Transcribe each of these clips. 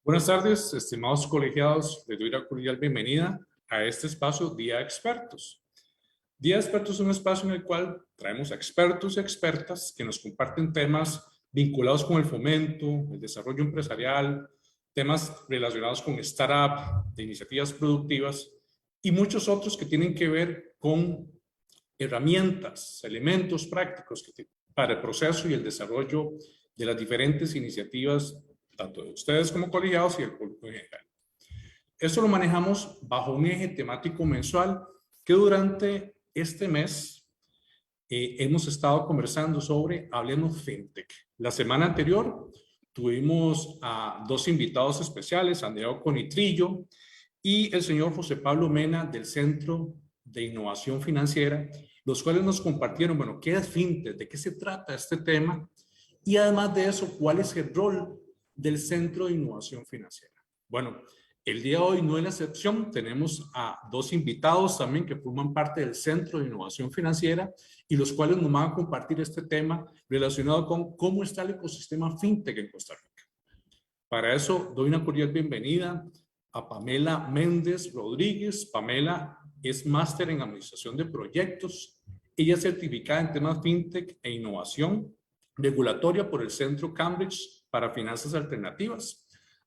Buenas tardes, estimados colegiados. Les doy la cordial bienvenida a este espacio Día de Expertos. Día de Expertos es un espacio en el cual traemos a expertos y expertas que nos comparten temas vinculados con el fomento, el desarrollo empresarial, temas relacionados con startup, de iniciativas productivas y muchos otros que tienen que ver con herramientas, elementos prácticos para el proceso y el desarrollo de las diferentes iniciativas, tanto de ustedes como colegiados y del público en general. Esto lo manejamos bajo un eje temático mensual que durante este mes hemos estado conversando sobre Hablemos FinTech. La semana anterior tuvimos a dos invitados especiales, Santiago Conitrillo y el señor José Pablo Mena del Centro de Innovación Financiera, los cuales nos compartieron, bueno, qué es FinTech, de qué se trata este tema y además de eso, cuál es el rol del Centro de Innovación Financiera. Bueno, el día de hoy no es la excepción, tenemos a dos invitados también que forman parte del Centro de Innovación Financiera y los cuales nos van a compartir este tema relacionado con cómo está el ecosistema FinTech en Costa Rica. Para eso doy una cordial bienvenida a Pamela Méndez Rodríguez. Pamela es máster en Administración de Proyectos. Ella es certificada en temas FinTech e innovación regulatoria por el Centro Cambridge para Finanzas Alternativas.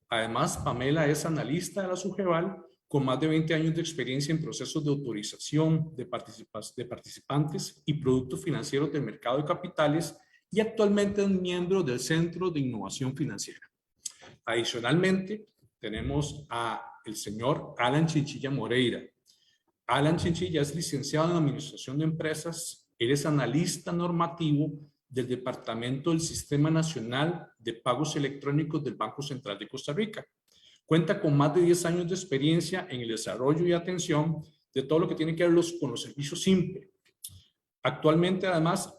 Además, Pamela es analista de la SUGEVAL con más de 20 años de experiencia en procesos de autorización de participantes y productos financieros del mercado de capitales y actualmente es miembro del Centro de Innovación Financiera. Adicionalmente, tenemos a el señor Alan Chinchilla Moreira. Alan Chinchilla es licenciado en Administración de Empresas. Él es analista normativo del Departamento del Sistema Nacional de Pagos Electrónicos del Banco Central de Costa Rica. Cuenta con más de 10 años de experiencia en el desarrollo y atención de todo lo que tiene que ver con los servicios SIMPE. Actualmente, además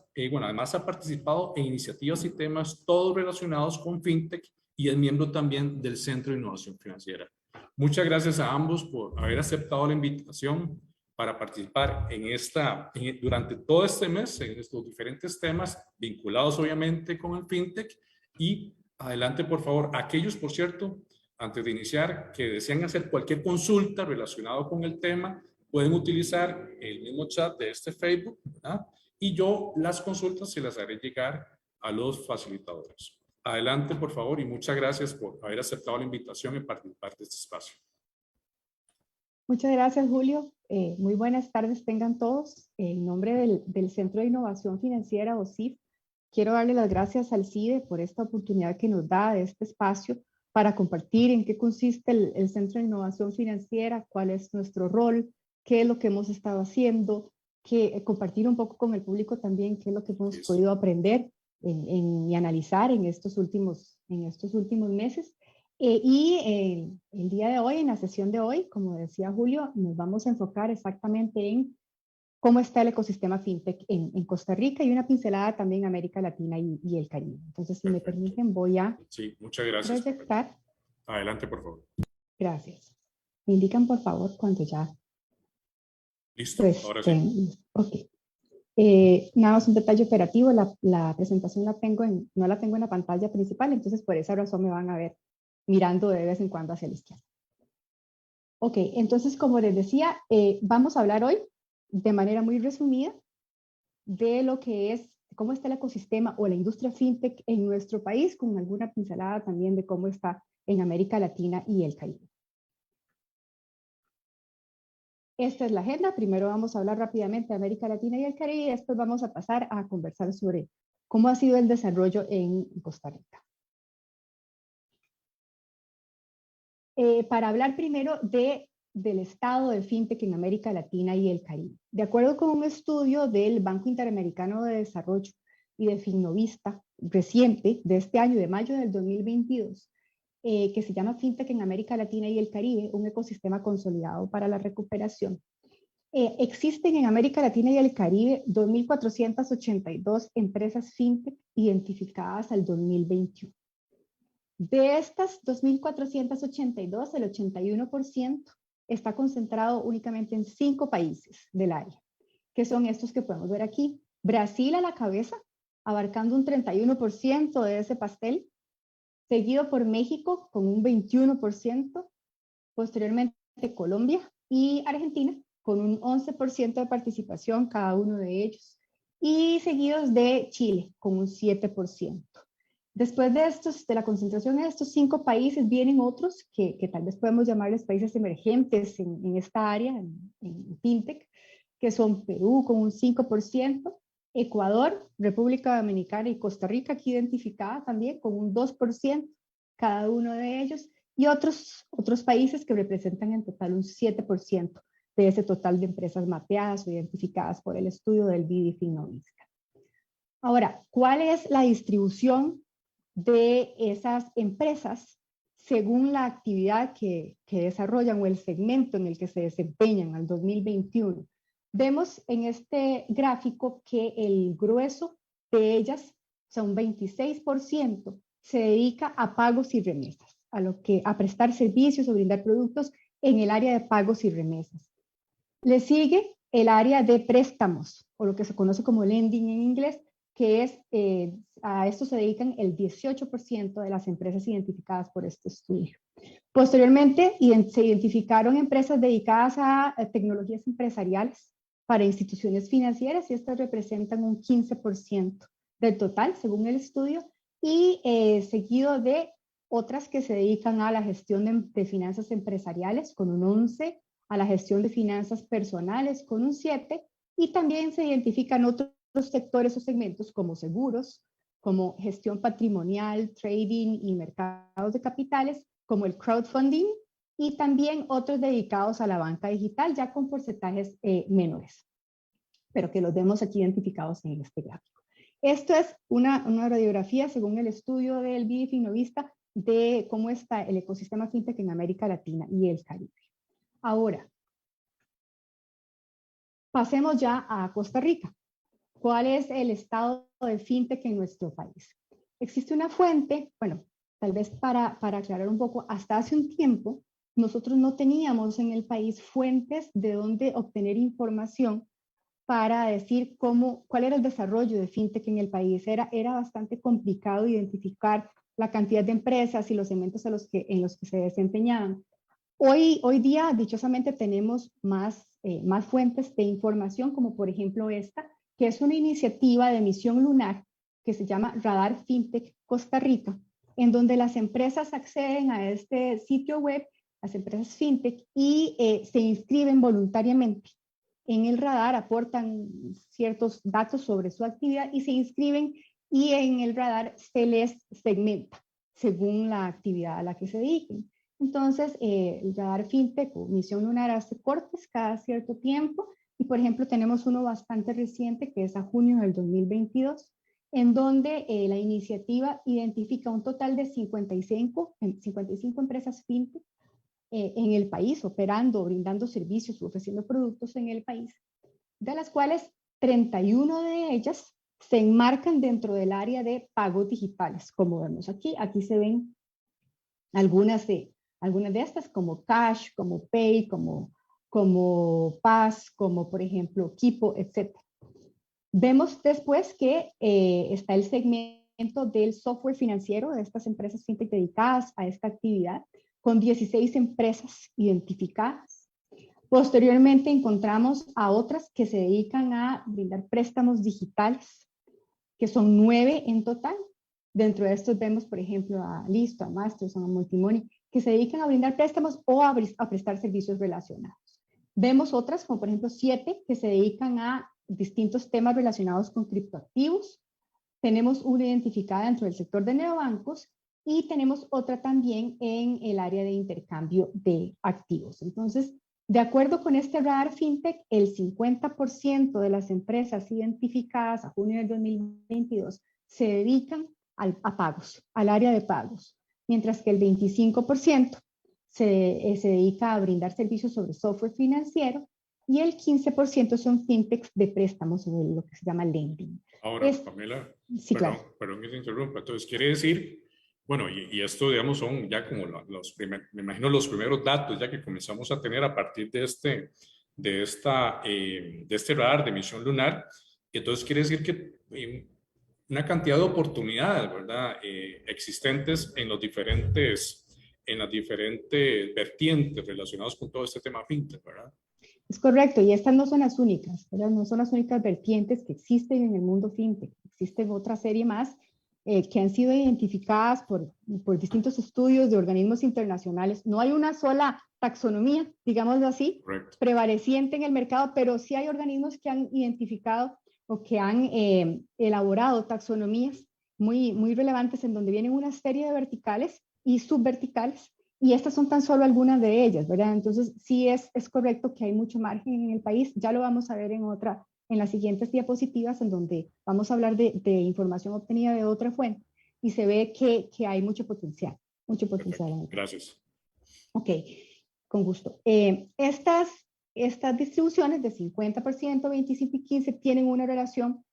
ha participado en iniciativas y temas todos relacionados con FinTech y es miembro también del Centro de Innovación Financiera. Muchas gracias a ambos por haber aceptado la invitación para participar durante todo este mes en estos diferentes temas vinculados obviamente con el FinTech. Y adelante, por favor, aquellos, por cierto, antes de iniciar, que desean hacer cualquier consulta relacionada con el tema, pueden utilizar el mismo chat de este Facebook, ¿verdad? Y yo las consultas se las haré llegar a los facilitadores. Adelante, por favor, y muchas gracias por haber aceptado la invitación y participar de este espacio. Muchas gracias, Julio. Muy buenas tardes tengan todos. En nombre del Centro de Innovación Financiera, o CIF, quiero darle las gracias al CIDE por esta oportunidad que nos da de este espacio para compartir en qué consiste el Centro de Innovación Financiera, cuál es nuestro rol, qué es lo que hemos estado haciendo, compartir un poco con el público también qué es lo que hemos podido aprender y analizar en estos últimos meses. El día de hoy, en la sesión de hoy, como decía Julio, nos vamos a enfocar exactamente en cómo está el ecosistema FinTech en Costa Rica y una pincelada también en América Latina y el Caribe. Entonces, si me permiten, voy a muchas gracias, proyectar. Adelante, por favor. Gracias. Me indican, por favor, cuando ya... Listo, ahora sí. Ok. Nada más un detalle operativo, la presentación no la tengo en la pantalla principal, entonces por esa razón me van a ver mirando de vez en cuando hacia la izquierda. Ok, entonces como les decía, vamos a hablar hoy de manera muy resumida de lo que es, cómo está el ecosistema o la industria FinTech en nuestro país, con alguna pincelada también de cómo está en América Latina y el Caribe. Esta es la agenda. Primero vamos a hablar rápidamente de América Latina y el Caribe y después vamos a pasar a conversar sobre cómo ha sido el desarrollo en Costa Rica. Para hablar primero del estado de FinTech en América Latina y el Caribe. De acuerdo con un estudio del Banco Interamericano de Desarrollo y de Finnovista reciente de este año, de mayo del 2022, que se llama FinTech en América Latina y el Caribe, un ecosistema consolidado para la recuperación. Existen en América Latina y el Caribe 2.482 empresas FinTech identificadas al 2021. De estas 2.482, el 81% está concentrado únicamente en 5 países del área, que son estos que podemos ver aquí. Brasil a la cabeza, abarcando un 31% de ese pastel. seguido por México con un 21%, posteriormente Colombia y Argentina con un 11% de participación cada uno de ellos, y seguidos de Chile con un 7%. Después de estos, de la concentración de estos 5 países, vienen otros que tal vez podemos llamarles países emergentes en esta área, en FinTech, que son Perú con un 5%, Ecuador, República Dominicana y Costa Rica, aquí identificada también con un 2%, cada uno de ellos, y otros países que representan en total un 7% de ese total de empresas mapeadas o identificadas por el estudio del BID Finovista. Ahora, ¿cuál es la distribución de esas empresas según la actividad que desarrollan o el segmento en el que se desempeñan al 2021? Vemos en este gráfico que el grueso de ellas, o sea, un 26%, se dedica a pagos y remesas, a prestar servicios o brindar productos en el área de pagos y remesas. Le sigue el área de préstamos, o lo que se conoce como lending en inglés, que es, a esto se dedican el 18% de las empresas identificadas por este estudio. Posteriormente, se identificaron empresas dedicadas a tecnologías empresariales para instituciones financieras, y estas representan un 15% del total, según el estudio, y seguido de otras que se dedican a la gestión de finanzas empresariales, con un 11%, a la gestión de finanzas personales, con un 7%, y también se identifican otros sectores o segmentos como seguros, como gestión patrimonial, trading y mercados de capitales, como el crowdfunding, y también otros dedicados a la banca digital, ya con porcentajes menores, pero que los vemos aquí identificados en este gráfico. Esto es una radiografía, según el estudio del BID Finovista, de cómo está el ecosistema fintech en América Latina y el Caribe. Ahora, pasemos ya a Costa Rica. ¿Cuál es el estado de fintech en nuestro país? Existe una fuente, bueno, tal vez para aclarar un poco, hasta hace un tiempo nosotros no teníamos en el país fuentes de donde obtener información para decir cuál era el desarrollo de fintech en el país. Era bastante complicado identificar la cantidad de empresas y los segmentos en los que se desempeñaban. Hoy día, dichosamente, tenemos más fuentes de información, como por ejemplo esta, que es una iniciativa de Misión Lunar que se llama Radar Fintech Costa Rica, en donde las empresas acceden a este sitio web, las empresas fintech, y se inscriben voluntariamente en el radar, aportan ciertos datos sobre su actividad y se inscriben, y en el radar se les segmenta según la actividad a la que se dediquen. Entonces, el Radar Fintech o Misión Lunar hace cortes cada cierto tiempo, y por ejemplo tenemos uno bastante reciente que es a junio del 2022, en donde la iniciativa identifica un total de 55 empresas fintech en el país, operando, brindando servicios, ofreciendo productos en el país, de las cuales 31 de ellas se enmarcan dentro del área de pagos digitales, como vemos aquí. Aquí se ven algunas de estas, como Cash, como Pay, como Paz, como por ejemplo Kipo, etc. Vemos después que está el segmento del software financiero de estas empresas fintech dedicadas a esta actividad, con 16 empresas identificadas. Posteriormente encontramos a otras que se dedican a brindar préstamos digitales, que son 9 en total. Dentro de estos vemos, por ejemplo, a Listo, a Masterson, a Multimoney, que se dedican a brindar préstamos o a prestar servicios relacionados. Vemos otras, como por ejemplo 7, que se dedican a distintos temas relacionados con criptoactivos. Tenemos una identificada dentro del sector de neobancos, y tenemos otra también en el área de intercambio de activos. Entonces, de acuerdo con este radar fintech, el 50% de las empresas identificadas a junio del 2022 se dedican a pagos, al área de pagos, mientras que el 25% se dedica a brindar servicios sobre software financiero, y el 15% son fintechs de préstamos, sobre lo que se llama lending. Ahora, Pamela, sí, claro. Perdón que te interrumpa. Entonces, quiere decir, bueno, y esto, digamos, son ya como me imagino los primeros datos ya que comenzamos a tener a partir de este radar de Misión Lunar. Entonces, quiere decir que una cantidad de oportunidades, ¿verdad? Existentes en en las diferentes vertientes relacionadas con todo este tema fintech, ¿verdad? Es correcto, y estas no son las únicas, ¿verdad? No son las únicas vertientes que existen en el mundo fintech. Existen otra serie más que han sido identificadas por distintos estudios de organismos internacionales. No hay una sola taxonomía, digámoslo así, Correcto. prevaleciente en el mercado, pero sí hay organismos que han identificado o que han elaborado taxonomías muy relevantes en donde vienen una serie de verticales y subverticales, y estas son tan solo algunas de ellas, ¿verdad? Entonces, sí es correcto que hay mucho margen en el país. Ya lo vamos a ver en las siguientes diapositivas, en donde vamos a hablar de información obtenida de otra fuente, y se ve que hay mucho potencial Perfecto. en el país. Gracias. Ok, con gusto. Estas distribuciones de 50%, 25 y 15 tienen una relación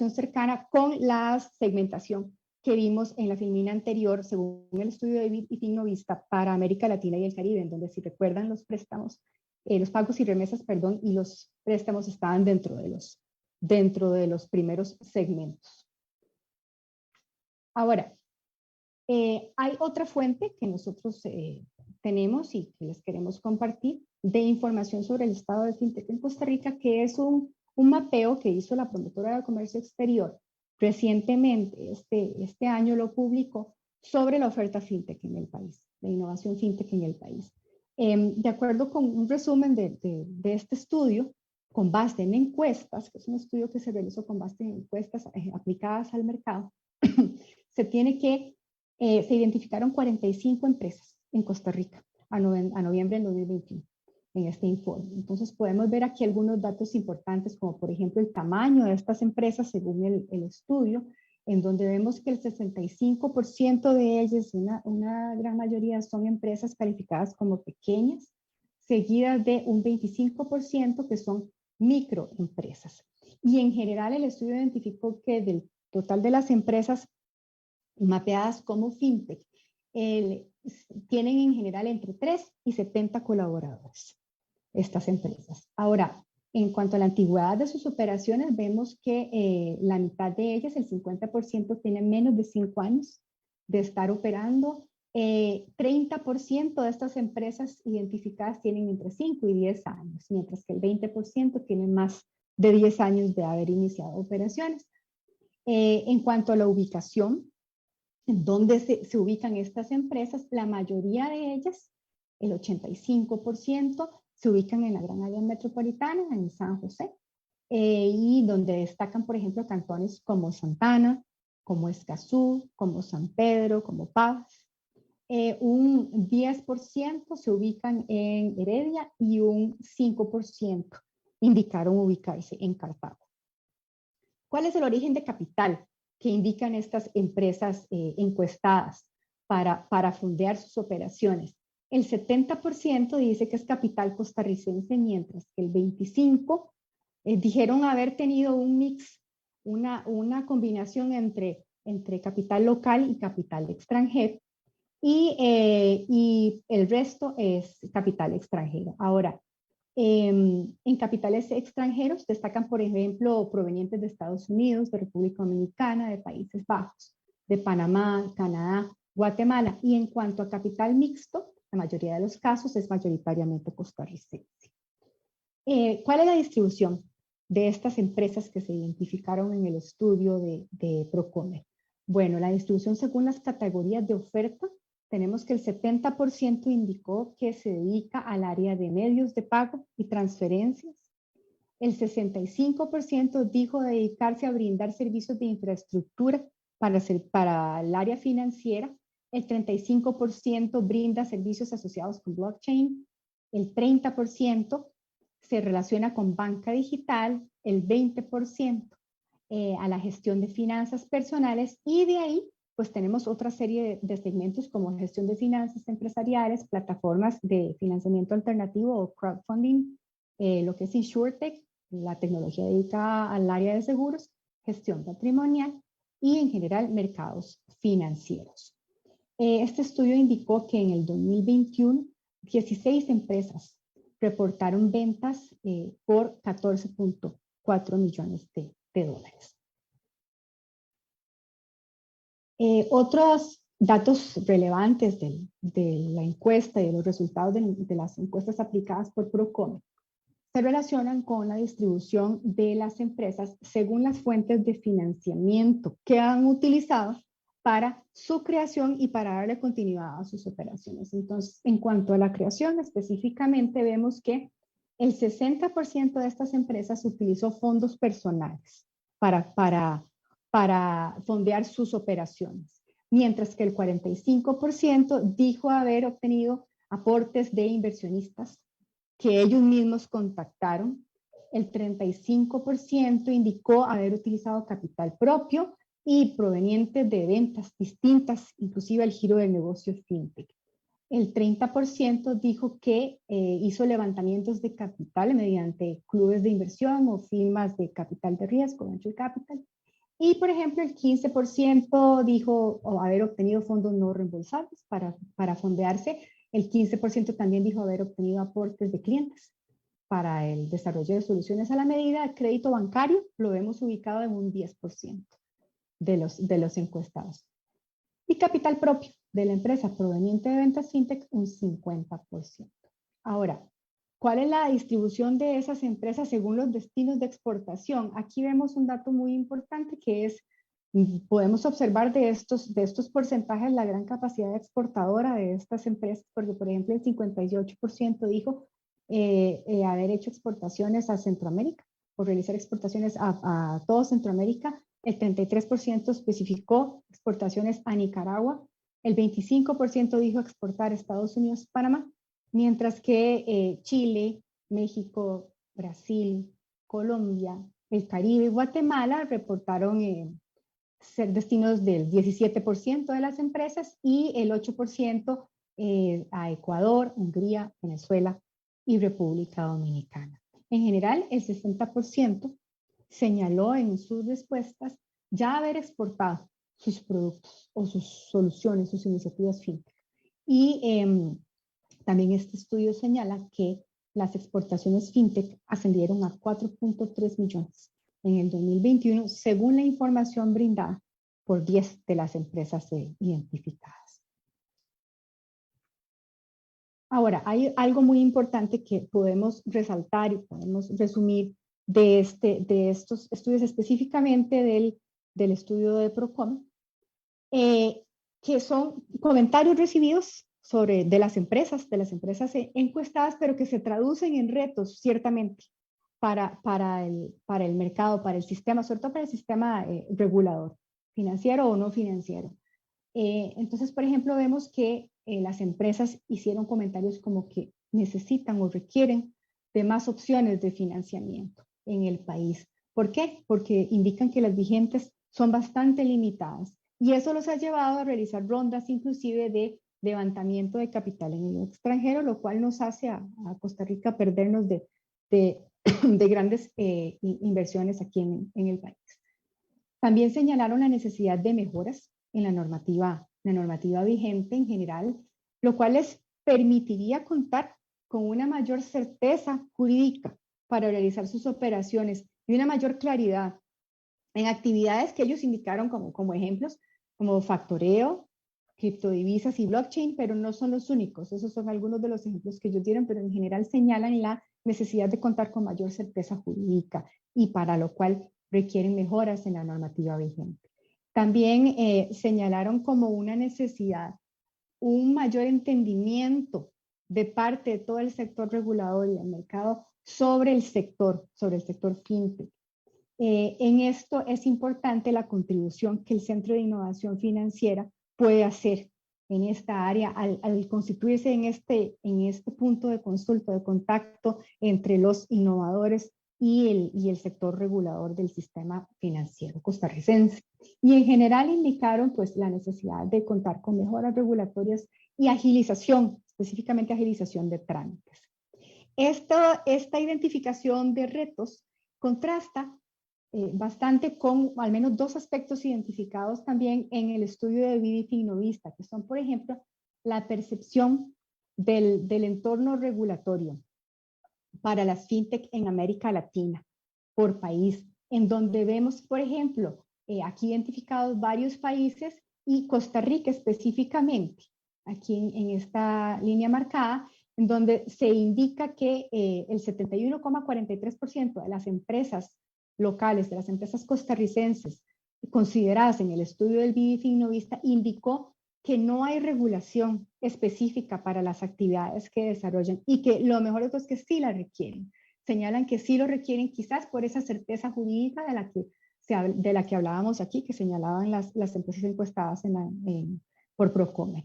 cercana con la segmentación que vimos en la filmina anterior, según el estudio de Finovista para América Latina y el Caribe, en donde, si recuerdan, los préstamos, los pagos y remesas, perdón, y los préstamos estaban dentro de los primeros segmentos. Ahora, hay otra fuente que nosotros tenemos y que les queremos compartir de información sobre el estado de fintech en Costa Rica, que es un mapeo que hizo la promotora de comercio exterior recientemente, este año lo publicó, sobre la oferta fintech en el país, la innovación fintech en el país. De acuerdo con un resumen de este estudio, con base en encuestas, que es un estudio que se realizó con base en encuestas aplicadas al mercado, se identificaron 45 empresas en Costa Rica a noviembre del 2021 en este informe. Entonces podemos ver aquí algunos datos importantes, como por ejemplo el tamaño de estas empresas según el estudio, en donde vemos que el 65% de ellas, una gran mayoría, son empresas calificadas como pequeñas, seguidas de un 25% que son microempresas. Y en general el estudio identificó que del total de las empresas mapeadas como fintech, tienen en general entre 3 y 70 colaboradores, estas empresas. Ahora, en cuanto a la antigüedad de sus operaciones, vemos que la mitad de ellas, el 50%, tienen menos de 5 años de estar operando. 30% de estas empresas identificadas tienen entre 5 y 10 años, mientras que el 20% tienen más de 10 años de haber iniciado operaciones. En cuanto a la ubicación, ¿dónde se ubican estas empresas? La mayoría de ellas, el 85%, se ubican en la gran área metropolitana, en San José, y donde destacan, por ejemplo, cantones como Santana, como Escazú, como San Pedro, como Paz. Un 10% se ubican en Heredia y un 5% indicaron ubicarse en Cartago. ¿Cuál es el origen de capital que indican estas empresas encuestadas para fondear sus operaciones? El 70% dice que es capital costarricense, mientras que el 25% dijeron haber tenido un mix, una combinación entre capital local y capital extranjero, y el resto es capital extranjero. Ahora, en capitales extranjeros destacan, por ejemplo, provenientes de Estados Unidos, de República Dominicana, de Países Bajos, de Panamá, Canadá, Guatemala. Y en cuanto a capital mixto, la mayoría de los casos es mayoritariamente costarricense. ¿Cuál es la distribución de estas empresas que se identificaron en el estudio de Procomer? Bueno, la distribución según las categorías de oferta, tenemos que el 70% indicó que se dedica al área de medios de pago y transferencias. El 65% dijo dedicarse a brindar servicios de infraestructura para el área financiera. El 35% brinda servicios asociados con blockchain. El 30% se relaciona con banca digital. El 20% a la gestión de finanzas personales, y de ahí pues tenemos otra serie de segmentos como gestión de finanzas empresariales, plataformas de financiamiento alternativo o crowdfunding, lo que es InsurTech, la tecnología dedicada al área de seguros, gestión patrimonial y en general mercados financieros. Este estudio indicó que en el 2021 16 empresas reportaron ventas por 14.4 millones de dólares. Otros datos relevantes de la encuesta y de los resultados de las encuestas aplicadas por Procome se relacionan con la distribución de las empresas según las fuentes de financiamiento que han utilizado para su creación y para darle continuidad a sus operaciones. Entonces, en cuanto a la creación, específicamente vemos que el 60% de estas empresas utilizó fondos personales para fondear sus operaciones, mientras que el 45% dijo haber obtenido aportes de inversionistas que ellos mismos contactaron. El 35% indicó haber utilizado capital propio y proveniente de ventas distintas, inclusive el giro del negocio fintech. El 30% dijo que hizo levantamientos de capital mediante clubes de inversión o firmas de capital de riesgo, venture capital. Y, por ejemplo, el 15% dijo haber obtenido fondos no reembolsables para fondearse. El 15% también dijo haber obtenido aportes de clientes para el desarrollo de soluciones a la medida. El crédito bancario lo vemos ubicado en un 10% de los encuestados. Y capital propio de la empresa proveniente de ventas fintech, un 50%. Ahora, ¿cuál es la distribución de esas empresas según los destinos de exportación? Aquí vemos un dato muy importante que es, podemos observar de estos porcentajes la gran capacidad exportadora de estas empresas, porque por ejemplo el 58% dijo haber hecho exportaciones a Centroamérica, o realizar exportaciones a todo Centroamérica. El 33% especificó exportaciones a Nicaragua, el 25% dijo exportar a Estados Unidos, Panamá, mientras que Chile, México, Brasil, Colombia, el Caribe y Guatemala reportaron ser destinos del 17% de las empresas y el 8% a Ecuador, Hungría, Venezuela y República Dominicana. En general, el 60% señaló en sus respuestas ya haber exportado sus productos o sus soluciones, sus iniciativas fintech. Y también este estudio señala que las exportaciones fintech ascendieron a 4.3 millones en el 2021, según la información brindada por 10 de las empresas identificadas. Ahora, hay algo muy importante que podemos resaltar y podemos resumir de estos estudios, específicamente del estudio de Procome, que son comentarios recibidos de las empresas encuestadas, pero que se traducen en retos, ciertamente, para el mercado, para el sistema, sobre todo para el sistema regulador, financiero o no financiero. Entonces, por ejemplo, vemos que las empresas hicieron comentarios como que necesitan o requieren de más opciones de financiamiento en el país. ¿Por qué? Porque indican que las vigentes son bastante limitadas y eso los ha llevado a realizar rondas inclusive de levantamiento de capital en el extranjero, lo cual nos hace a Costa Rica perdernos de grandes inversiones aquí en el país. También señalaron la necesidad de mejoras en la normativa vigente en general, lo cual les permitiría contar con una mayor certeza jurídica para realizar sus operaciones y una mayor claridad en actividades que ellos indicaron como ejemplos, como factoreo, criptodivisas y blockchain, pero no son los únicos. Esos son algunos de los ejemplos que ellos dieron, pero en general señalan la necesidad de contar con mayor certeza jurídica y para lo cual requieren mejoras en la normativa vigente. También señalaron como una necesidad un mayor entendimiento de parte de todo el sector regulador y del mercado sobre el sector fintech. En esto es importante la contribución que el Centro de Innovación Financiera puede hacer en esta área al constituirse en este punto de consulta, de contacto entre los innovadores y el sector regulador del sistema financiero costarricense. Y en general indicaron pues la necesidad de contar con mejoras regulatorias y agilización, específicamente agilización de trámites. Esta identificación de retos contrasta bastante con al menos dos aspectos identificados también en el estudio de BDF Innovista, que son, por ejemplo, la percepción del entorno regulatorio para las fintech en América Latina, por país, en donde vemos, por ejemplo, aquí identificados varios países y Costa Rica específicamente, aquí en esta línea marcada, en donde se indica que el 71,43% de las empresas locales, de las empresas costarricenses consideradas en el estudio del BID Innovista, indicó que no hay regulación específica para las actividades que desarrollan y que lo mejor de todo es que sí la requieren. Señalan que sí lo requieren quizás por esa certeza jurídica de la que hablábamos aquí, que señalaban las empresas encuestadas por Procomer.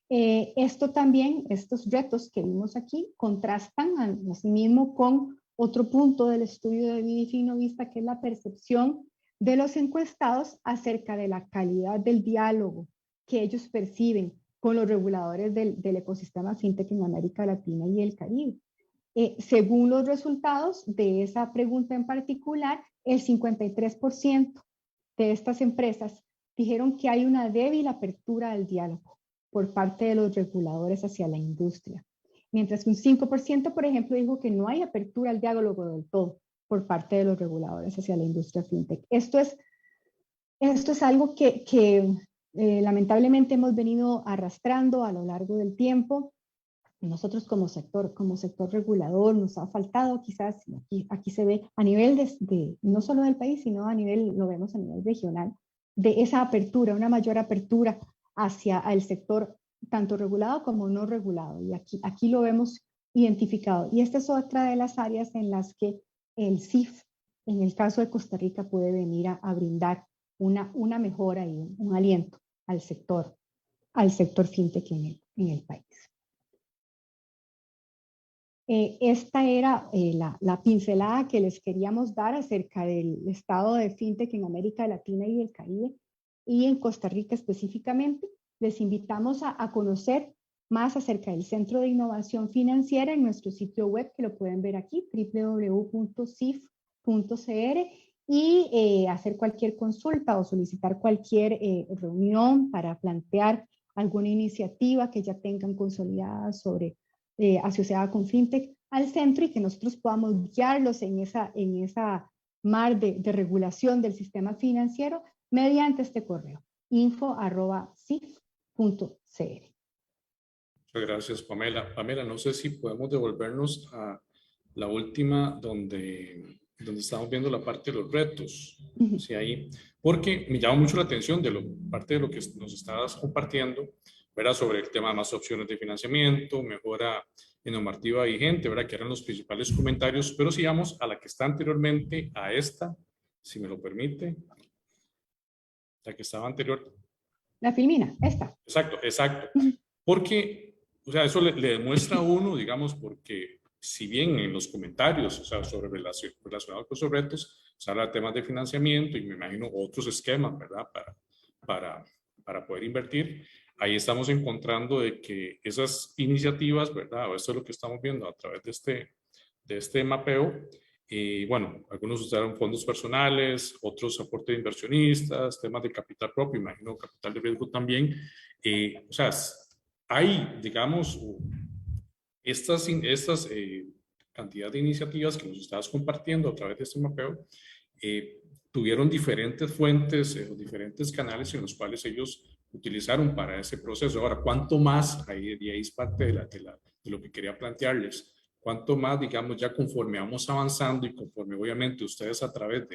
Esto también, estos retos que vimos aquí, contrastan asimismo con otro punto del estudio de BID Innovista, que es la percepción de los encuestados acerca de la calidad del diálogo que ellos perciben con los reguladores del ecosistema fintech en América Latina y el Caribe. Según los resultados de esa pregunta en particular, el 53% de estas empresas dijeron que hay una débil apertura al diálogo por parte de los reguladores hacia la industria. Mientras que un 5%, por ejemplo, dijo que no hay apertura al diálogo del todo por parte de los reguladores hacia la industria fintech. Esto es algo que lamentablemente hemos venido arrastrando a lo largo del tiempo. Nosotros como sector regulador nos ha faltado quizás, aquí se ve a nivel no solo del país, sino lo vemos a nivel regional, de esa apertura, una mayor apertura hacia el sector tanto regulado como no regulado. Y aquí lo vemos identificado. Y esta es otra de las áreas en las que el CIF, en el caso de Costa Rica, puede venir a brindar una mejora y un aliento al sector fintech en el país. Esta era la pincelada que les queríamos dar acerca del estado de fintech en América Latina y el Caribe y en Costa Rica específicamente. Les invitamos a conocer más acerca del Centro de Innovación Financiera en nuestro sitio web, que lo pueden ver aquí, www.cif.cr, y hacer cualquier consulta o solicitar cualquier reunión para plantear alguna iniciativa que ya tengan consolidada asociada con fintech al centro, y que nosotros podamos guiarlos en esa mar de regulación del sistema financiero mediante este correo, info@cif.cr. Muchas gracias, Pamela. Pamela, no sé si podemos devolvernos a la última donde estamos viendo la parte de los retos. Sí, ahí, porque me llama mucho la atención parte de lo que nos estabas compartiendo, ¿verdad? Sobre el tema de más opciones de financiamiento, mejora en normativa vigente, ¿verdad? Que eran los principales comentarios, pero sigamos a la que está anteriormente a esta, si me lo permite, la que estaba anterior. La filmina, esta. Exacto. Porque, o sea, eso le demuestra a uno, digamos, porque si bien en los comentarios, o sea, relacionados con esos retos, se habla de temas de financiamiento y me imagino otros esquemas, ¿verdad? Para poder invertir, ahí estamos encontrando de que esas iniciativas, ¿verdad? O esto es lo que estamos viendo a través de este mapeo. Bueno, algunos usaron fondos personales, otros aportes de inversionistas, temas de capital propio, imagino capital de riesgo también. O sea, hay, digamos, estas cantidad de iniciativas que nos estabas compartiendo a través de este mapeo, tuvieron diferentes fuentes o diferentes canales en los cuales ellos utilizaron para ese proceso. Ahora, ¿cuánto más? Ahí es parte de lo que quería plantearles. ¿Cuánto más, digamos, ya conforme vamos avanzando y conforme obviamente ustedes a través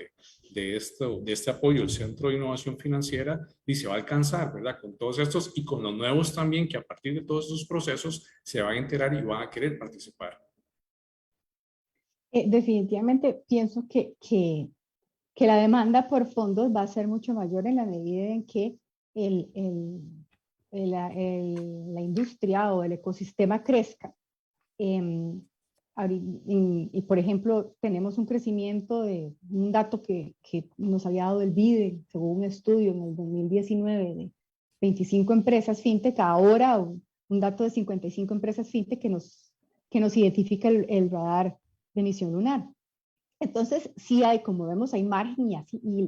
de este apoyo del Centro de Innovación Financiera y se va a alcanzar, ¿verdad? Con todos estos y con los nuevos también que a partir de todos estos procesos se van a enterar y van a querer participar? Definitivamente pienso que la demanda por fondos va a ser mucho mayor en la medida en que la industria o el ecosistema crezca. Y por ejemplo, tenemos un crecimiento de un dato que nos había dado el BIDE, según un estudio en el 2019, de 25 empresas fintech, ahora un dato de 55 empresas fintech que nos identifica el radar de emisión lunar. Entonces, sí hay, como vemos, hay margen y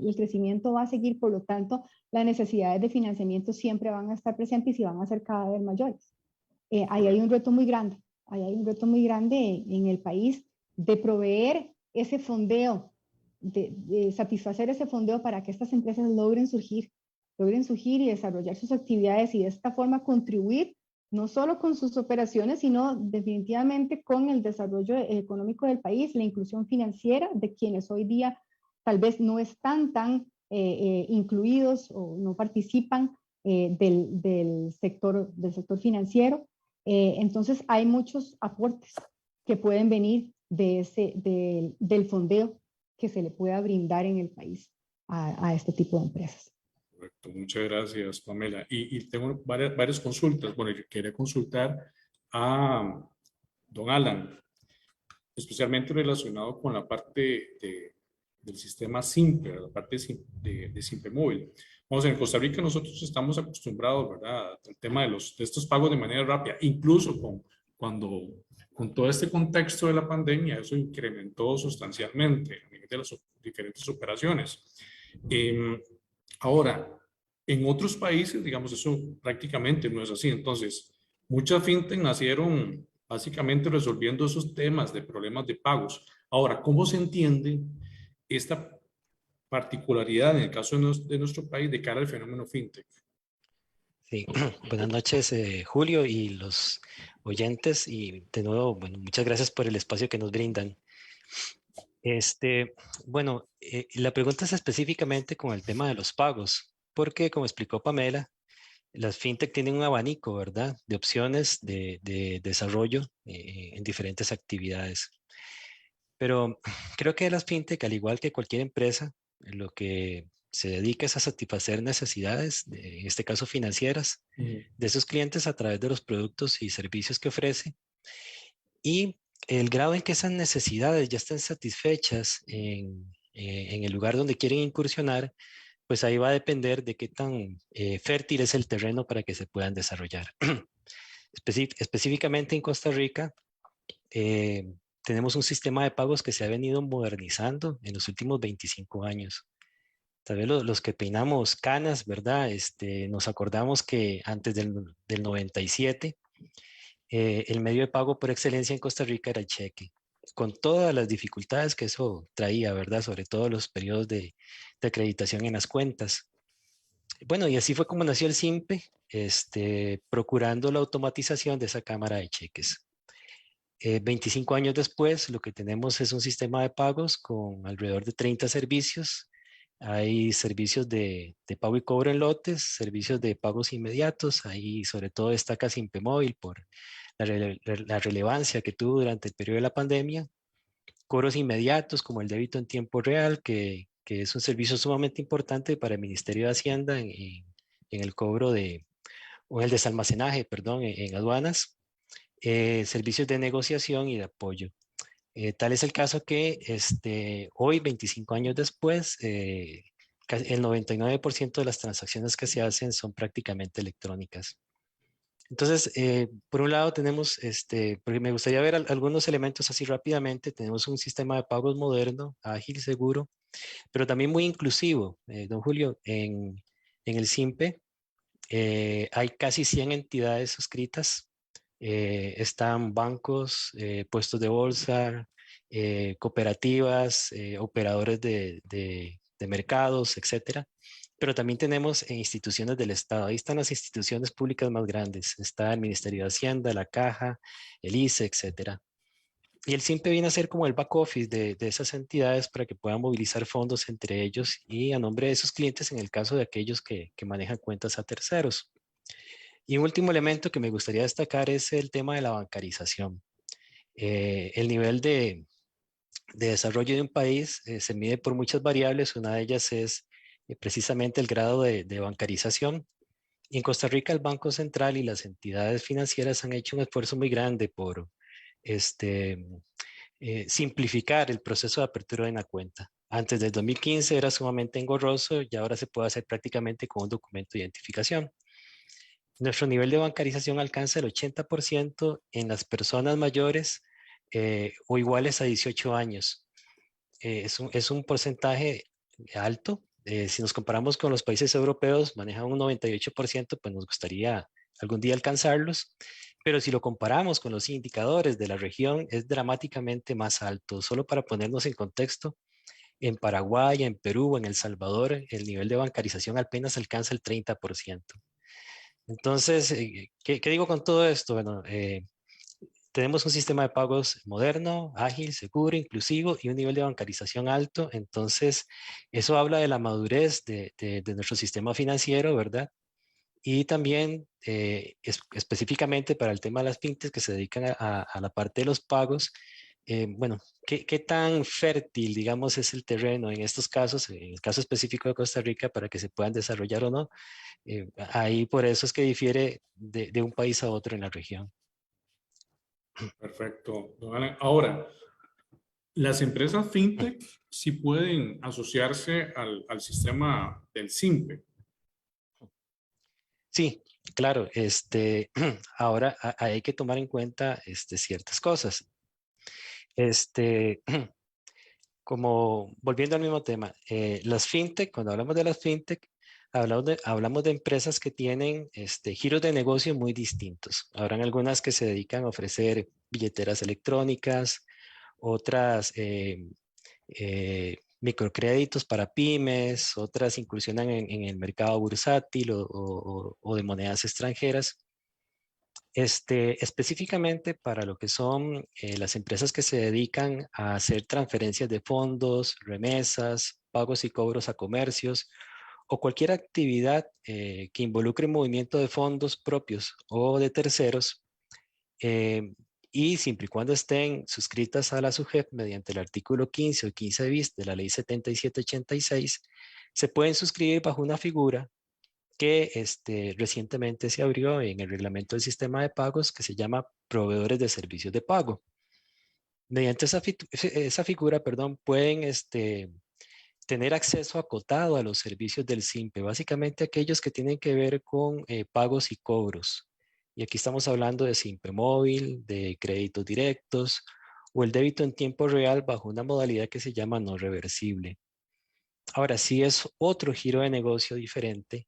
el crecimiento va a seguir, por lo tanto, las necesidades de financiamiento siempre van a estar presentes y van a ser cada vez mayores. Ahí hay un reto muy grande. Hay un reto muy grande en el país de proveer ese fondeo, de satisfacer ese fondeo para que estas empresas logren surgir logren surgir y desarrollar sus actividades y de esta forma contribuir no solo con sus operaciones, sino definitivamente con el desarrollo económico del país, la inclusión financiera de quienes hoy día tal vez no están tan incluidos o no participan del sector financiero. Entonces hay muchos aportes que pueden venir del fondeo que se le pueda brindar en el país a este tipo de empresas. Correcto, muchas gracias, Pamela. Y tengo varias consultas. Bueno, yo quería consultar a don Alan, especialmente relacionado con la parte del sistema SIMPE, la parte de SIMPE móvil. Vamos, en Costa Rica nosotros estamos acostumbrados, ¿verdad?, al tema de estos pagos de manera rápida, incluso con todo este contexto de la pandemia, eso incrementó sustancialmente a nivel de las diferentes operaciones. Ahora, en otros países, digamos, eso prácticamente no es así. Entonces, muchas fintech nacieron básicamente resolviendo esos temas de problemas de pagos. Ahora, ¿cómo se entiende esta particularidad en el caso de nuestro país de cara al fenómeno fintech? Sí, buenas noches, Julio y los oyentes. Y de nuevo, bueno, muchas gracias por el espacio que nos brindan. Bueno, la pregunta es específicamente con el tema de los pagos, porque como explicó Pamela, las fintech tienen un abanico, ¿verdad?, de opciones de desarrollo en diferentes actividades. Pero creo que las fintech, al igual que cualquier empresa, lo que se dedica es a satisfacer necesidades, en este caso financieras, de sus clientes a través de los productos y servicios que ofrece. Y el grado en que esas necesidades ya estén satisfechas en el lugar donde quieren incursionar, pues ahí va a depender de qué tan fértil es el terreno para que se puedan desarrollar. Específicamente en Costa Rica, tenemos un sistema de pagos que se ha venido modernizando en los últimos 25 años. Tal vez los que peinamos canas, ¿verdad? Nos acordamos que antes del 97, el medio de pago por excelencia en Costa Rica era el cheque, con todas las dificultades que eso traía, ¿verdad? Sobre todo los periodos de acreditación en las cuentas. Bueno, y así fue como nació el SIMPE, procurando la automatización de esa cámara de cheques. 25 años después, lo que tenemos es un sistema de pagos con alrededor de 30 servicios. Hay servicios de pago y cobro en lotes, servicios de pagos inmediatos. Ahí sobre todo destaca Simpe Móvil por la relevancia que tuvo durante el periodo de la pandemia. Cobros inmediatos como el débito en tiempo real, que es un servicio sumamente importante para el Ministerio de Hacienda en el cobro o en el desalmacenaje, perdón, en aduanas. Servicios de negociación y de apoyo. Tal es el caso que hoy, 25 años después, el 99% de las transacciones que se hacen son prácticamente electrónicas. Entonces, por un lado tenemos, porque me gustaría ver algunos elementos así rápidamente, tenemos un sistema de pagos moderno, ágil, seguro, pero también muy inclusivo. Don Julio, en el SIMPE hay casi 100 entidades suscritas. Están bancos, puestos de bolsa, cooperativas, operadores de mercados, etcétera. Pero también tenemos instituciones del Estado. Ahí están las instituciones públicas más grandes. Está el Ministerio de Hacienda, la Caja, el ICE, etcétera. Y el SIMPE viene a ser como el back office de esas entidades para que puedan movilizar fondos entre ellos y a nombre de sus clientes en el caso de aquellos que manejan cuentas a terceros. Y un último elemento que me gustaría destacar es el tema de la bancarización. El nivel de desarrollo de un país se mide por muchas variables. Una de ellas es precisamente el grado de bancarización. Y en Costa Rica el Banco Central y las entidades financieras han hecho un esfuerzo muy grande por simplificar el proceso de apertura de una cuenta. Antes del 2015 era sumamente engorroso y ahora se puede hacer prácticamente con un documento de identificación. Nuestro nivel de bancarización alcanza el 80% en las personas mayores o iguales a 18 años. Es un porcentaje alto. Si nos comparamos con los países europeos, manejan un 98%, pues nos gustaría algún día alcanzarlos. Pero si lo comparamos con los indicadores de la región, es dramáticamente más alto. Solo para ponernos en contexto, En Paraguay, en Perú, en El Salvador, el nivel de bancarización apenas alcanza el 30%. Entonces, ¿qué digo con todo esto? Bueno, tenemos un sistema de pagos moderno, ágil, seguro, inclusivo y un nivel de bancarización alto. Entonces, eso habla de la madurez de nuestro sistema financiero, ¿verdad? Y también específicamente para el tema de las fintechs que se dedican a la parte de los pagos, bueno, ¿qué tan fértil, digamos, es el terreno en estos casos, en el caso específico de Costa Rica, para que se puedan desarrollar o no? Ahí por eso es que difiere de un país a otro en la región. Perfecto, don Alan. Ahora, las empresas fintech sí pueden asociarse al sistema del SIMPE. Sí, claro, ahora hay que tomar en cuenta ciertas cosas. Como volviendo al mismo tema, las fintech, cuando hablamos de las fintech, hablamos de empresas que tienen giros de negocio muy distintos. Habrán algunas que se dedican a ofrecer billeteras electrónicas, otras microcréditos para pymes, otras incursionan en el mercado bursátil o de monedas extranjeras. Específicamente para lo que son las empresas que se dedican a hacer transferencias de fondos, remesas, pagos y cobros a comercios o cualquier actividad que involucre movimiento de fondos propios o de terceros, eh, y siempre y cuando estén suscritas a la SUGEF mediante el artículo 15 o 15 bis de la ley 7786, se pueden suscribir bajo una figura que recientemente se abrió en el reglamento del sistema de pagos que se llama proveedores de servicios de pago. Mediante esa figura, perdón, pueden tener acceso acotado a los servicios del SIMPE, básicamente aquellos que tienen que ver con pagos y cobros. Y aquí estamos hablando de SIMPE móvil, de créditos directos o el débito en tiempo real bajo una modalidad que se llama no reversible. Ahora, sí es otro giro de negocio diferente,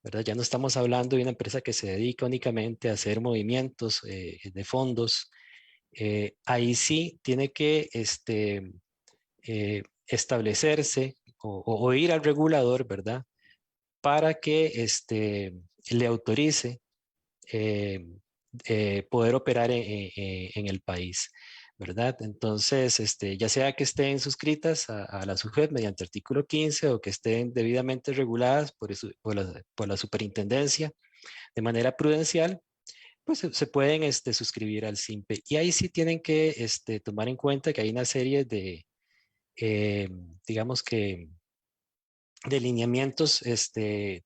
¿verdad? Ya no estamos hablando de una empresa que se dedica únicamente a hacer movimientos de fondos. Ahí sí tiene que establecerse o ir al regulador, ¿verdad? Para que le autorice eh, poder operar en el país, ¿verdad? Entonces, ya sea que estén suscritas a la SUGEF mediante artículo 15 o que estén debidamente reguladas por la superintendencia de manera prudencial, pues se pueden suscribir al SIMPE. Y ahí sí tienen que tomar en cuenta que hay una serie de, eh, digamos que, de lineamientos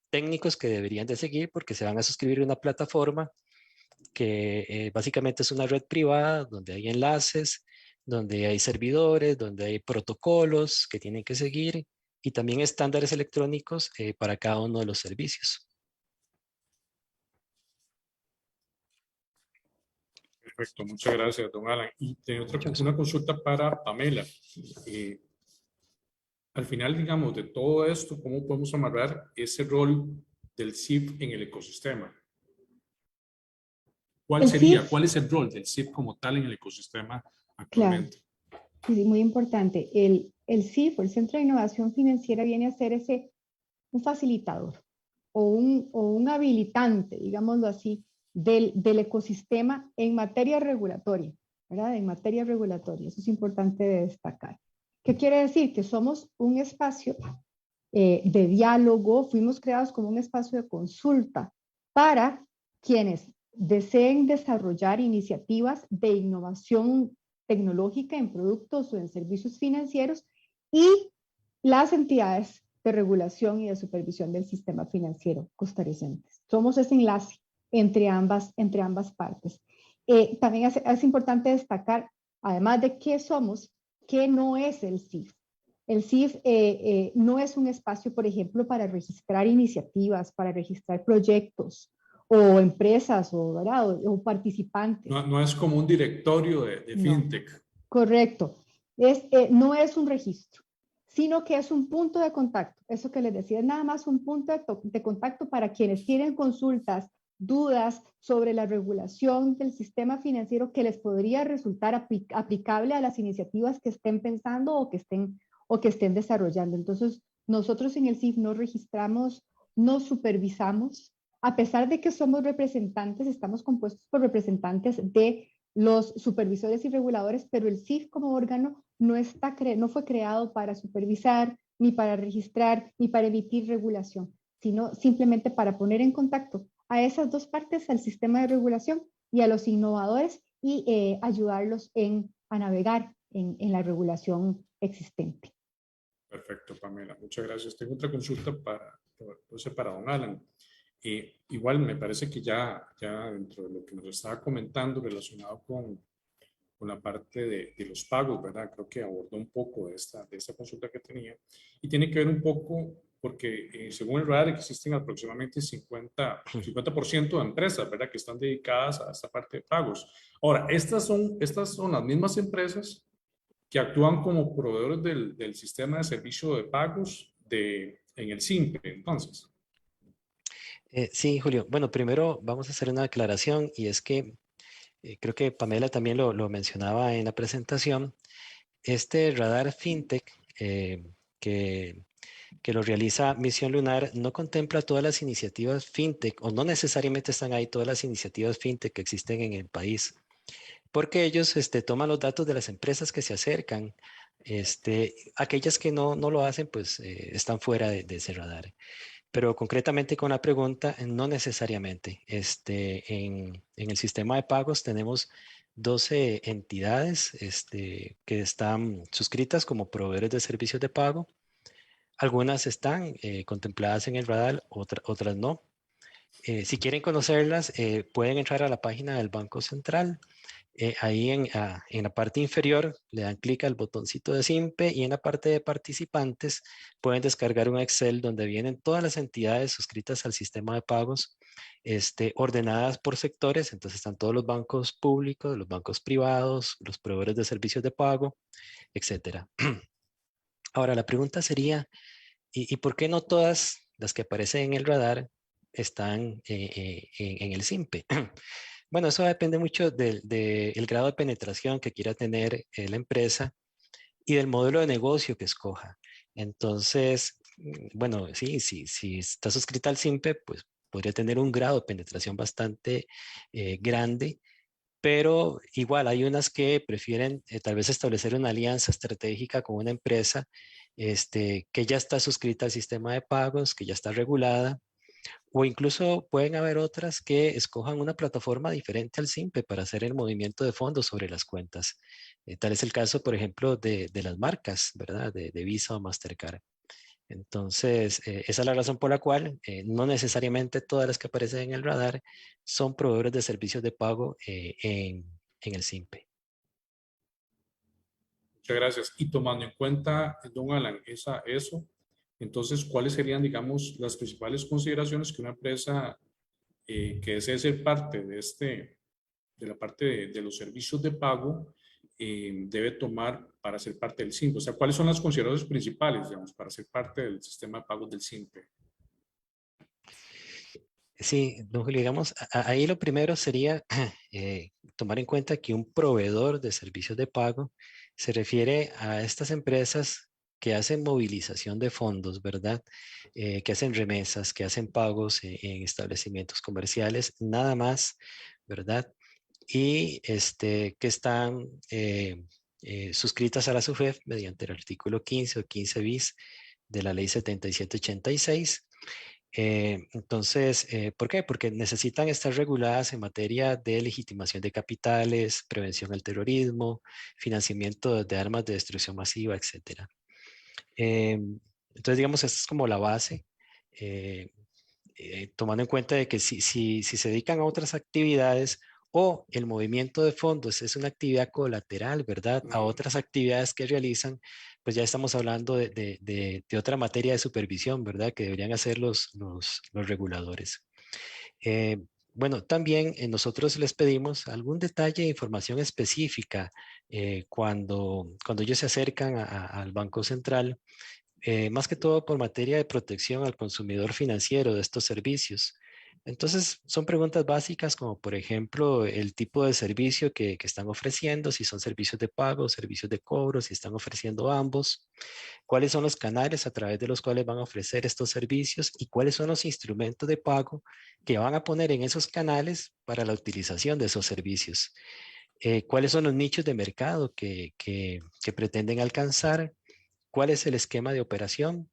técnicos que deberían de seguir porque se van a suscribir a una plataforma que básicamente es una red privada donde hay enlaces, donde hay servidores, donde hay protocolos que tienen que seguir y también estándares electrónicos para cada uno de los servicios. Perfecto, muchas gracias, don Alan. Y tengo una consulta para Pamela. Al final, digamos, de todo esto, ¿cómo podemos amarrar ese rol del SIF en el ecosistema? ¿Cuál sería, cuál es el rol del SIF como tal en el ecosistema actualmente? Claro, sí, muy importante. El CIF, el Centro de Innovación Financiera, viene a ser un facilitador o un habilitante, digámoslo así, del ecosistema en materia regulatoria, ¿verdad? En materia regulatoria, eso es importante de destacar. ¿Qué quiere decir? Que somos un espacio de diálogo, fuimos creados como un espacio de consulta para quienes deseen desarrollar iniciativas de innovación tecnológica en productos o en servicios financieros y las entidades de regulación y de supervisión del sistema financiero costarricenses. Somos ese enlace entre ambas partes. También es importante destacar, además de qué somos, qué no es el CIF. El CIF no es un espacio, por ejemplo, para registrar iniciativas, para registrar proyectos o empresas o participantes. No es como un directorio de fintech. No, correcto. No es un registro, sino que es un punto de contacto. Eso que les decía, es nada más un punto de contacto para quienes tienen consultas, dudas sobre la regulación del sistema financiero que les podría resultar aplicable a las iniciativas que estén pensando o que estén desarrollando. Entonces, nosotros en el CIF no registramos, no supervisamos, a pesar de que somos representantes, estamos compuestos por representantes de los supervisores y reguladores, pero el CIF como órgano no fue creado para supervisar, ni para registrar, ni para emitir regulación, sino simplemente para poner en contacto a esas dos partes, al sistema de regulación y a los innovadores, y ayudarlos a navegar en la regulación existente. Perfecto, Pamela. Muchas gracias. Tengo otra consulta para don Alan. Igual me parece que ya dentro de lo que nos estaba comentando relacionado con la parte de los pagos, ¿verdad? Creo que abordó un poco de esta consulta que tenía y tiene que ver un poco porque según el radar existen aproximadamente 50% de empresas, ¿verdad? Que están dedicadas a esta parte de pagos. Ahora, estas son las mismas empresas que actúan como proveedores del sistema de servicio de pagos en el SIMPE, entonces. Sí, Julio. Bueno, primero vamos a hacer una aclaración y es que creo que Pamela también lo mencionaba en la presentación. Este radar FinTech que, que lo realiza Misión Lunar no contempla todas las iniciativas FinTech o no necesariamente están ahí todas las iniciativas FinTech que existen en el país, porque ellos toman los datos de las empresas que se acercan. Aquellas que no lo hacen, pues están fuera de ese radar. Pero concretamente con la pregunta, no necesariamente. En el sistema de pagos tenemos 12 entidades que están suscritas como proveedores de servicios de pago. Algunas están contempladas en el radar, otras no. Si quieren conocerlas, pueden entrar a la página del Banco Central. Ahí en la parte inferior le dan clic al botoncito de SIMPE y en la parte de participantes pueden descargar un Excel donde vienen todas las entidades suscritas al sistema de pagos ordenadas por sectores. Entonces están todos los bancos públicos, los bancos privados, los proveedores de servicios de pago, etcétera. Ahora la pregunta sería, ¿y por qué no todas las que aparecen en el radar están en el SIMPE? Bueno, eso depende mucho del grado de penetración que quiera tener la empresa y del modelo de negocio que escoja. Entonces, bueno, sí, si está suscrita al SIMPE, pues podría tener un grado de penetración bastante grande, pero igual hay unas que prefieren tal vez establecer una alianza estratégica con una empresa que ya está suscrita al sistema de pagos, que ya está regulada. O incluso pueden haber otras que escojan una plataforma diferente al SIMPE para hacer el movimiento de fondos sobre las cuentas. Tal es el caso, por ejemplo, de las marcas, ¿verdad? De Visa o Mastercard. Entonces, esa es la razón por la cual no necesariamente todas las que aparecen en el radar son proveedores de servicios de pago en el SIMPE. Muchas gracias. Y tomando en cuenta, don Alan, eso, entonces, ¿cuáles serían, digamos, las principales consideraciones que una empresa que desee ser parte de la parte de los servicios de pago debe tomar para ser parte del SIMPE? O sea, ¿cuáles son las consideraciones principales, digamos, para ser parte del sistema de pagos del SIMPE? Sí, don Julio, digamos, ahí lo primero sería tomar en cuenta que un proveedor de servicios de pago se refiere a estas empresas que hacen movilización de fondos, ¿verdad? Que hacen remesas, que hacen pagos en establecimientos comerciales, nada más, ¿verdad? Y que están suscritas a la SUFEF mediante el artículo 15 o 15 bis de la ley 7786. Entonces, ¿por qué? Porque necesitan estar reguladas en materia de legitimación de capitales, prevención al terrorismo, financiamiento de armas de destrucción masiva, etc. Entonces, digamos, esta es como la base, eh, tomando en cuenta de que si se dedican a otras actividades o el movimiento de fondos es una actividad colateral, ¿verdad? A otras actividades que realizan, pues ya estamos hablando de otra materia de supervisión, ¿verdad? Que deberían hacer los reguladores. Eh, bueno, también nosotros les pedimos algún detalle de información específica cuando ellos se acercan al Banco Central, más que todo por materia de protección al consumidor financiero de estos servicios. Entonces, son preguntas básicas como, por ejemplo, el tipo de servicio que están ofreciendo, si son servicios de pago, servicios de cobro, si están ofreciendo ambos, cuáles son los canales a través de los cuales van a ofrecer estos servicios y cuáles son los instrumentos de pago que van a poner en esos canales para la utilización de esos servicios. Cuáles son los nichos de mercado que pretenden alcanzar, cuál es el esquema de operación.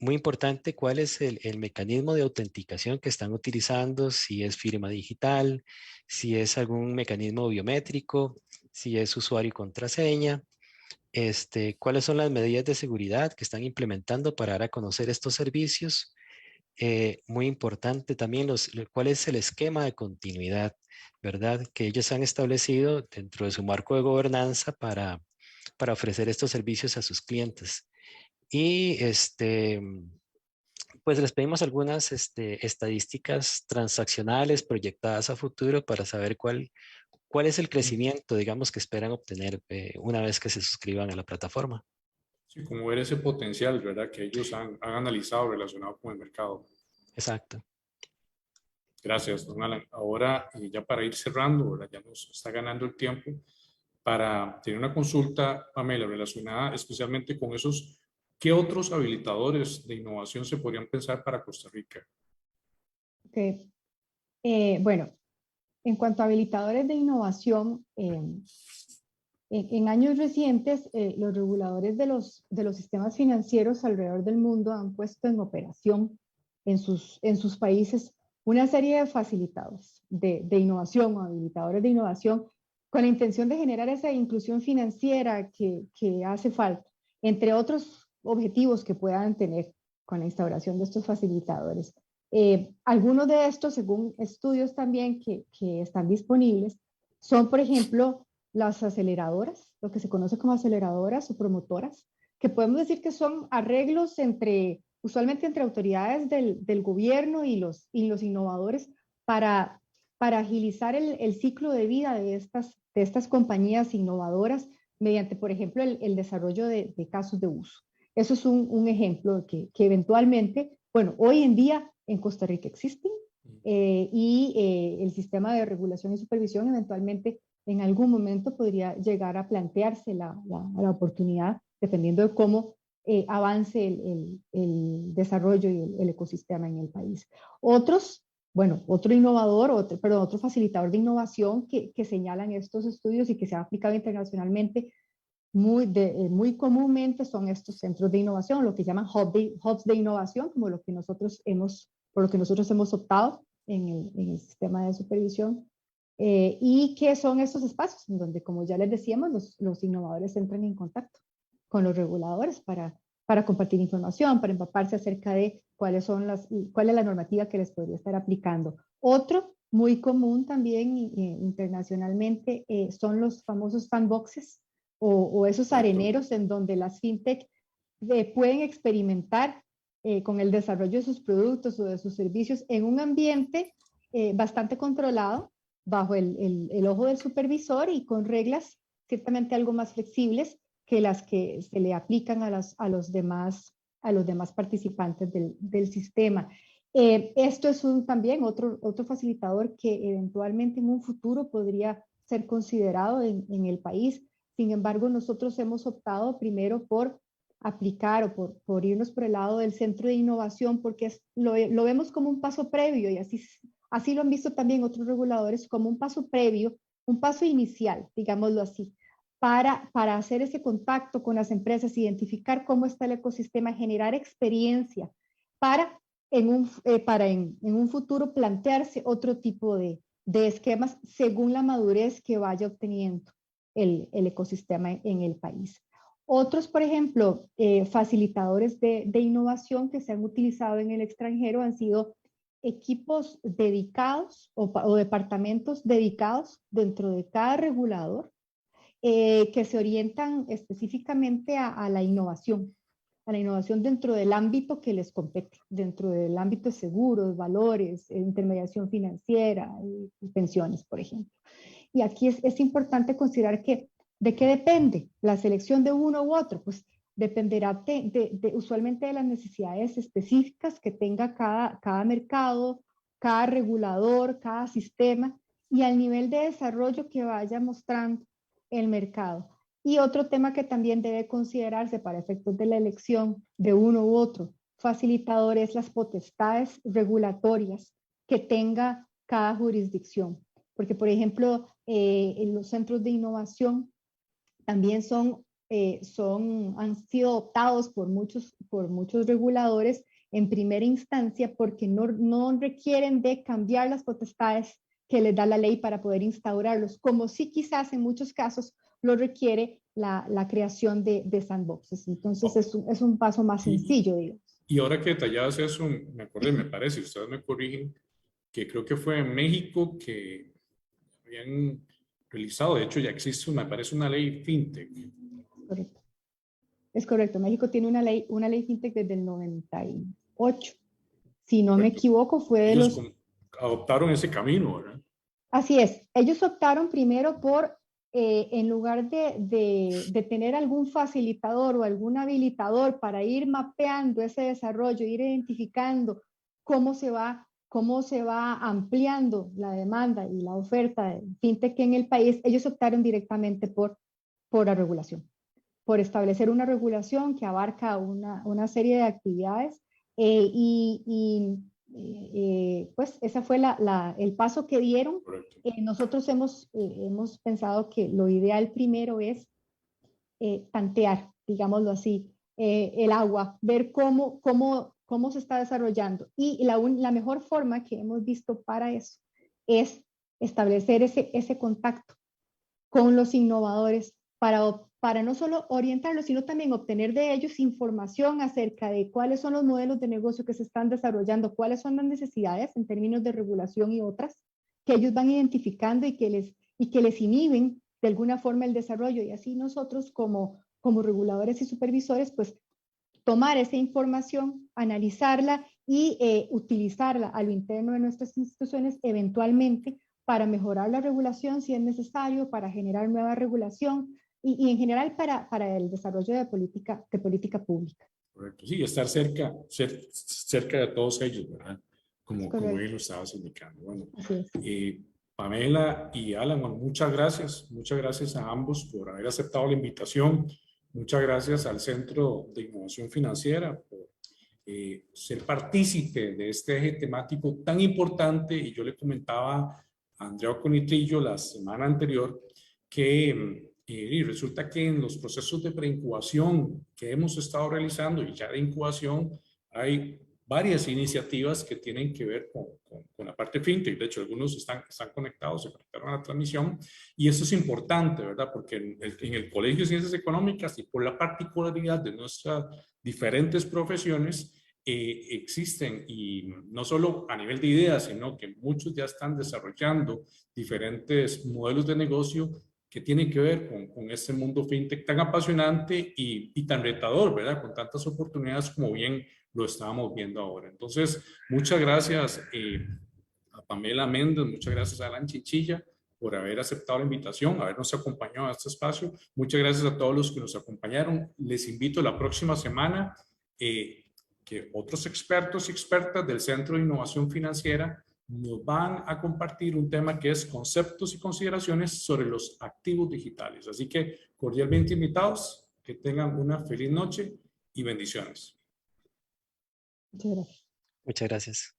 Muy importante, cuál es el mecanismo de autenticación que están utilizando, si es firma digital, si es algún mecanismo biométrico, si es usuario y contraseña, cuáles son las medidas de seguridad que están implementando para dar a conocer estos servicios. Muy importante también cuál es el esquema de continuidad, ¿verdad? Que ellos han establecido dentro de su marco de gobernanza para ofrecer estos servicios a sus clientes. Y pues les pedimos algunas estadísticas transaccionales proyectadas a futuro para saber cuál es el crecimiento, digamos, que esperan obtener una vez que se suscriban a la plataforma. Sí, como ver ese potencial, ¿verdad? Que ellos han analizado relacionado con el mercado. Exacto. Gracias, don Alan. Ahora, ya para ir cerrando, ¿verdad? Ya nos está ganando el tiempo para tener una consulta, Pamela, relacionada especialmente con esos, ¿qué otros habilitadores de innovación se podrían pensar para Costa Rica? Okay. Bueno, en cuanto a habilitadores de innovación, en años recientes, los reguladores de los sistemas financieros alrededor del mundo han puesto en operación en sus países una serie de facilitadores de innovación o habilitadores de innovación con la intención de generar esa inclusión financiera que hace falta, entre otros objetivos que puedan tener con la instauración de estos facilitadores. Algunos de estos, según estudios también que están disponibles, son, por ejemplo, las aceleradoras, lo que se conoce como aceleradoras o promotoras, que podemos decir que son arreglos usualmente entre autoridades del gobierno y los innovadores para agilizar el ciclo de vida de estas compañías innovadoras mediante, por ejemplo, el desarrollo de casos de uso. Eso es un ejemplo que eventualmente, bueno, hoy en día en Costa Rica existen y el sistema de regulación y supervisión eventualmente en algún momento podría llegar a plantearse la oportunidad, dependiendo de cómo avance el desarrollo y el ecosistema en el país. Otro innovador, otro facilitador de innovación que señalan estos estudios y que se ha aplicado internacionalmente muy comúnmente son estos centros de innovación, lo que llaman hubs de innovación, como lo que por lo que nosotros hemos optado en el sistema de supervisión. ¿Y qué son estos espacios? En donde, como ya les decíamos, los innovadores entran en contacto con los reguladores para compartir información, para empaparse acerca de cuál es la normativa que les podría estar aplicando. Otro muy común también internacionalmente son los famosos sandboxes o esos areneros en donde las fintech pueden experimentar con el desarrollo de sus productos o de sus servicios en un ambiente bastante controlado, bajo el ojo del supervisor y con reglas ciertamente algo más flexibles que las que se le aplican a los demás participantes del sistema. Esto es también otro facilitador que eventualmente en un futuro podría ser considerado en el país. Sin embargo, nosotros hemos optado primero por aplicar o por irnos por el lado del centro de innovación porque lo vemos como un paso previo y así lo han visto también otros reguladores como un paso previo, un paso inicial, digámoslo así, para hacer ese contacto con las empresas, identificar cómo está el ecosistema, generar experiencia para en un futuro plantearse otro tipo de esquemas según la madurez que vaya obteniendo el ecosistema en el país. Otros, por ejemplo, facilitadores de innovación que se han utilizado en el extranjero han sido equipos dedicados o departamentos dedicados dentro de cada regulador que se orientan específicamente a la innovación dentro del ámbito que les compete, dentro del ámbito de seguros, valores, intermediación financiera y pensiones, por ejemplo. Y aquí es importante considerar que ¿de qué depende la selección de uno u otro? Pues dependerá usualmente de las necesidades específicas que tenga cada mercado cada regulador, cada sistema y al nivel de desarrollo que vaya mostrando el mercado. Y otro tema que también debe considerarse para efectos de la elección de uno u otro facilitador es las potestades regulatorias que tenga cada jurisdicción. Porque, por ejemplo, en los centros de innovación también han sido adoptados por muchos reguladores en primera instancia porque no requieren de cambiar las potestades que les da la ley para poder instaurarlos, como sí quizás en muchos casos lo requiere la creación de sandboxes. Entonces es un paso más sencillo, digamos. Y ahora que detallabas eso, me acordé, me parece, ustedes me corrigen, que creo que fue en México que habían realizado, de hecho ya existe, me parece, una ley fintech. Correcto. Es correcto. México tiene una ley fintech desde el 98. Si no me equivoco, fue de Ellos los... adoptaron ese camino, ¿verdad? Así es. Ellos optaron primero por, en lugar de tener algún facilitador o algún habilitador para ir mapeando ese desarrollo, ir identificando cómo se va ampliando la demanda y la oferta de fintech en el país, ellos optaron directamente por la regulación, por establecer una regulación que abarca una serie de actividades pues ese fue el paso que dieron. Nosotros hemos pensado que lo ideal primero es tantear, digámoslo así, el agua, ver cómo se está desarrollando. Y la mejor forma que hemos visto para eso es establecer ese contacto con los innovadores para no solo orientarlos, sino también obtener de ellos información acerca de cuáles son los modelos de negocio que se están desarrollando, cuáles son las necesidades en términos de regulación y otras, que ellos van identificando y que les inhiben de alguna forma el desarrollo. Y así nosotros como reguladores y supervisores, pues tomar esa información, analizarla y utilizarla a lo interno de nuestras instituciones eventualmente para mejorar la regulación si es necesario, para generar nueva regulación y en general para el desarrollo de política pública. Correcto, sí, estar cerca de todos ellos, ¿verdad? Como bien lo estabas indicando. Bueno, Pamela y Alan, bueno, muchas gracias a ambos por haber aceptado la invitación. Muchas gracias al Centro de Innovación Financiera por ser partícipe de este eje temático tan importante. Y yo le comentaba a Andrea Conitrillo la semana anterior que resulta que en los procesos de preincubación que hemos estado realizando y ya de incubación hay varias iniciativas que tienen que ver con la parte fintech. De hecho, algunos están conectados, se conectaron a la transmisión y eso es importante, ¿verdad? Porque en el Colegio de Ciencias Económicas y por la particularidad de nuestras diferentes profesiones, existen y no solo a nivel de ideas, sino que muchos ya están desarrollando diferentes modelos de negocio que tienen que ver con este mundo fintech tan apasionante y tan retador, ¿verdad? Con tantas oportunidades como bien lo estábamos viendo ahora. Entonces, muchas gracias a Pamela Méndez, muchas gracias a Alan Chinchilla por haber aceptado la invitación, habernos acompañado a este espacio. Muchas gracias a todos los que nos acompañaron. Les invito la próxima semana que otros expertos y expertas del Centro de Innovación Financiera nos van a compartir un tema que es conceptos y consideraciones sobre los activos digitales. Así que cordialmente invitados, que tengan una feliz noche y bendiciones. Muchas gracias. Muchas gracias.